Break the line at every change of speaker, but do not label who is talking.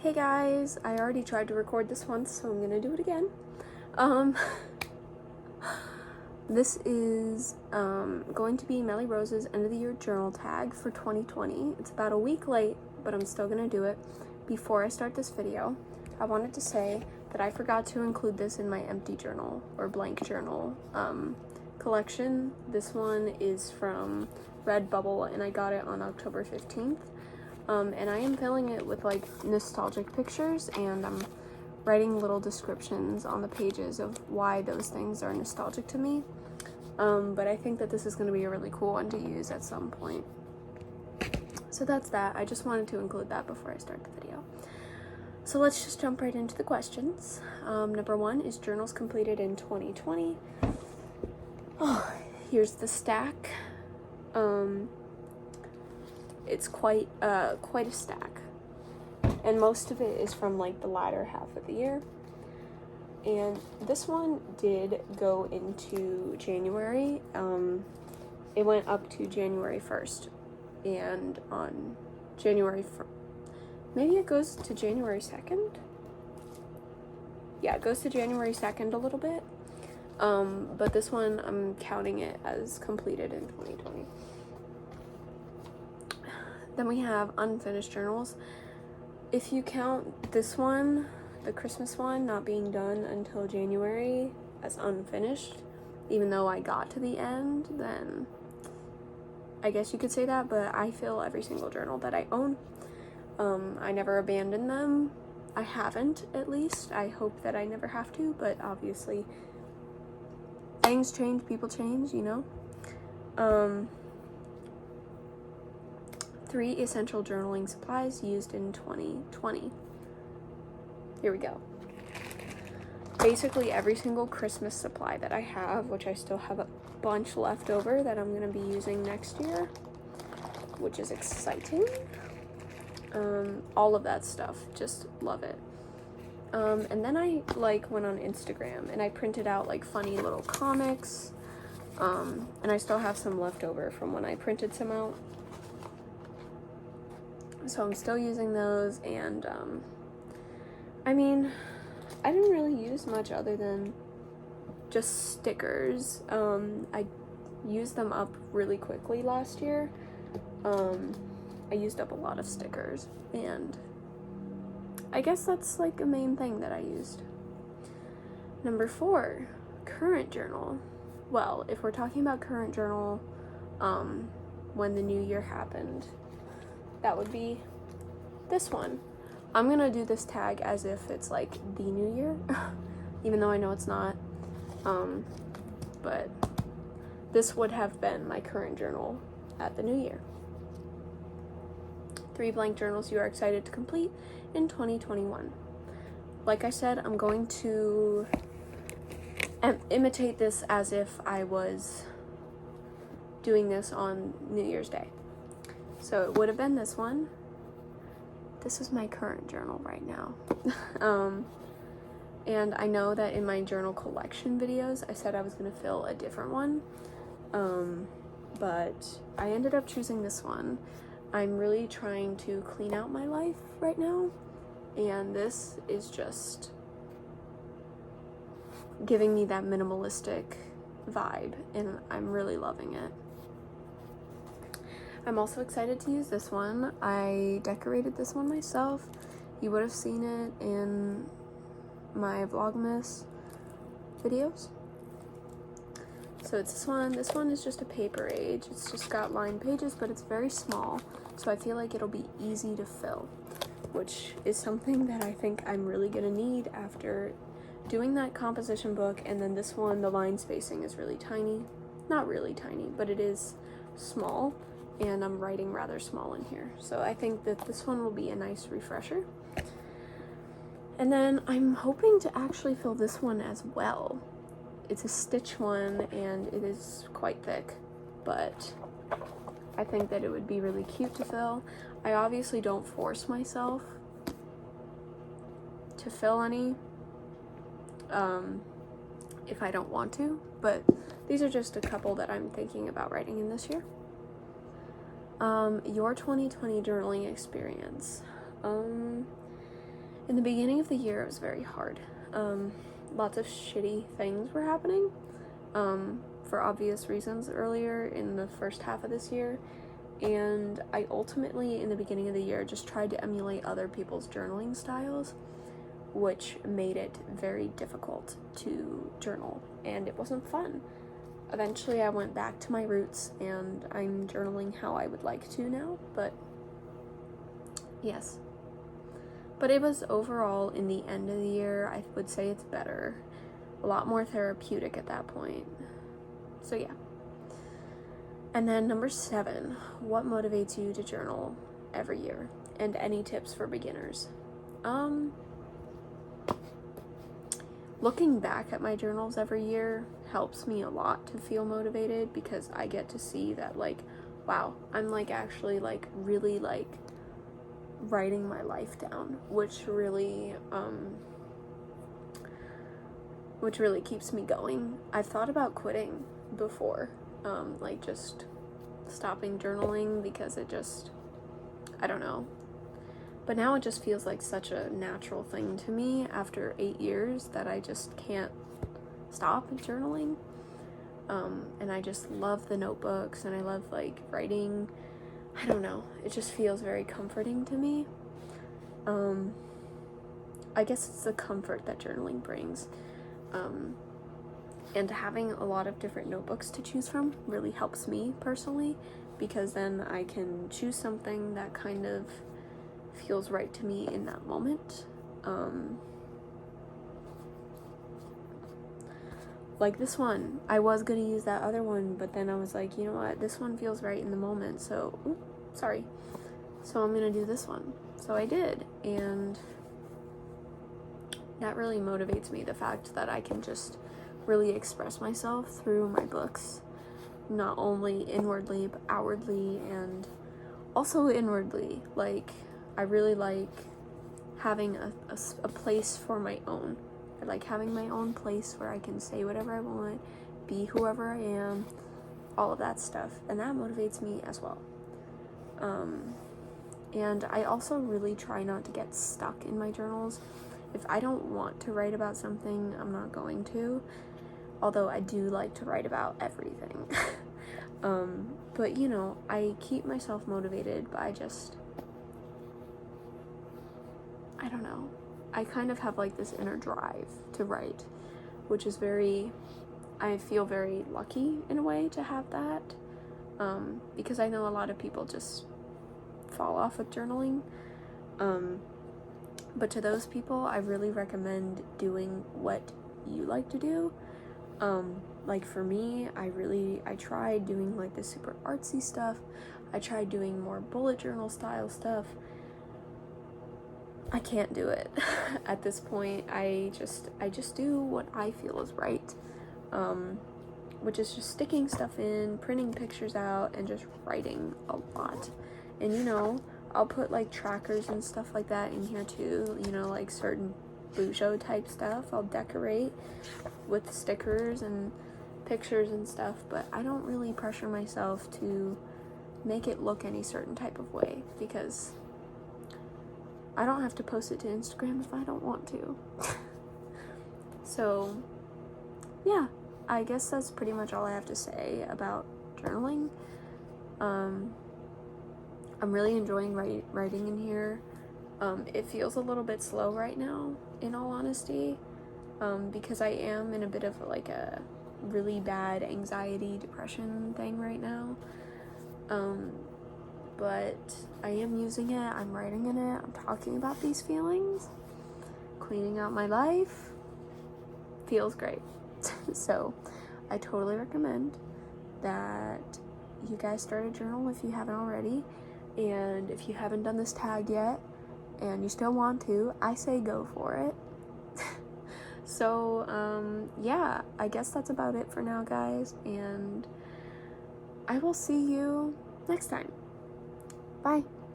Hey guys, I already tried to record this once, so I'm gonna do it again. This is going to be MelyyRose's end of the year journal tag for 2020. It's about a week late, but I'm still gonna do it. Before I start this video, I wanted to say that I forgot to include this in my empty journal or blank journal collection. This one is from Redbubble and I got it on October 15th. And I am filling it with like nostalgic pictures, and I'm writing little descriptions on the pages of why those things are nostalgic to me. But I think that this is going to be a really cool one to use at some point. So that's that. I just wanted to include that before I start the video. So let's just jump right into the questions. Number one, is journals completed in 2020? Oh, here's the stack. It's quite a stack, and most of it is from like the latter half of the year. And this one did go into January. It went up to January 1st, and on January 1st, maybe it goes to January 2nd. Yeah, it goes to January 2nd a little bit. But this one, I'm counting it as completed in 2020. Then we have unfinished journals. If you count this one, the Christmas one, not being done until January as unfinished, even though I got to the end, then I guess you could say that, but I fill every single journal that I own. I never abandon them. I haven't, at least. I hope that I never have to, but obviously things change, people change, you know? 3 essential journaling supplies used in 2020. Here we go. Basically every single Christmas supply that I have, which I still have a bunch left over that I'm going to be using next year, which is exciting. All of that stuff, just love it. And then I went on Instagram and I printed out like funny little comics, and I still have some left over from when I printed some out. So I'm still using those, and I mean, I didn't really use much other than just stickers. I used them up really quickly last year. I used up a lot of stickers, and I guess that's like a main thing that I used. Number 4, current journal. Well, if we're talking about current journal, when the new year happened, that would be this one. I'm gonna do this tag as if it's like the new year, even though I know it's not. But this would have been my current journal at the new year. 3 blank journals you are excited to complete in 2021. Like I said, I'm going to imitate this as if I was doing this on New Year's Day. So it would have been this one. This is my current journal right now. And I know that in my journal collection videos, I said I was going to fill a different one. But I ended up choosing this one. I'm really trying to clean out my life right now. And this is just giving me that minimalistic vibe. And I'm really loving it. I'm also excited to use this one. I decorated this one myself. You would have seen it in my Vlogmas videos. So it's this one. This one is just a paper age. It's just got lined pages, but it's very small. So I feel like it'll be easy to fill, which is something that I think I'm really gonna need after doing that composition book. And then this one, the line spacing is really tiny. Not really tiny, but it is small. And I'm writing rather small in here. So I think that this one will be a nice refresher. And then I'm hoping to actually fill this one as well. It's a stitch one and it is quite thick, but I think that it would be really cute to fill. I obviously don't force myself to fill any if I don't want to, but these are just a couple that I'm thinking about writing in this year. Your 2020 journaling experience. the beginning of the year, it was very hard. Lots of shitty things were happening, for obvious reasons earlier in the first half of this year. And I ultimately, in the beginning of the year, just tried to emulate other people's journaling styles, which made it very difficult to journal, and it wasn't fun. Eventually, I went back to my roots, and I'm journaling how I would like to now, but yes. But it was overall, in the end of the year, I would say it's better. A lot more therapeutic at that point. So yeah. And then number 7, what motivates you to journal every year? And any tips for beginners? Looking back at my journals every year helps me a lot to feel motivated, because I get to see that, like, wow, I'm like actually like really like writing my life down, which really keeps me going. I've thought about quitting before, like just stopping journaling, because it just, I don't know. But now it just feels like such a natural thing to me after 8 years that I just can't stop journaling. And I just love the notebooks, and I love like writing. I don't know. It just feels very comforting to me. I guess it's the comfort that journaling brings. And having a lot of different notebooks to choose from really helps me personally, because then I can choose something that kind of feels right to me in that moment. Like this one, I was gonna use that other one, but then I was like, you know what, this one feels right in the moment, so I'm gonna do this one. So I did, and that really motivates me, the fact that I can just really express myself through my books, not only inwardly but outwardly, and also inwardly. Like, I really like having a place for my own. I like having my own place where I can say whatever I want, be whoever I am, all of that stuff, and that motivates me as well. And I also really try not to get stuck in my journals. If I don't want to write about something, I'm not going to, although I do like to write about everything. But you know, I keep myself motivated by just, I don't know, I kind of have like this inner drive to write, which is I feel very lucky in a way to have that, because I know a lot of people just fall off with journaling, but to those people, I really recommend doing what you like to do. Like for me, I tried doing like the super artsy stuff. I tried doing more bullet journal style stuff. I can't do it. At this point, I just do what I feel is right, which is just sticking stuff in, printing pictures out, and just writing a lot. And you know, I'll put like trackers and stuff like that in here too, you know, like certain Bujo type stuff I'll decorate with stickers and pictures and stuff, but I don't really pressure myself to make it look any certain type of way, because I don't have to post it to Instagram if I don't want to. So yeah, I guess that's pretty much all I have to say about journaling. I'm really enjoying writing in here. It feels a little bit slow right now, in all honesty, because I am in a bit of like a really bad anxiety, depression thing right now. But I am using it, I'm writing in it, I'm talking about these feelings, cleaning out my life. Feels great. So I totally recommend that you guys start a journal if you haven't already. And if you haven't done this tag yet and you still want to, I say go for it. So yeah, I guess that's about it for now, guys, and I will see you next time. Bye.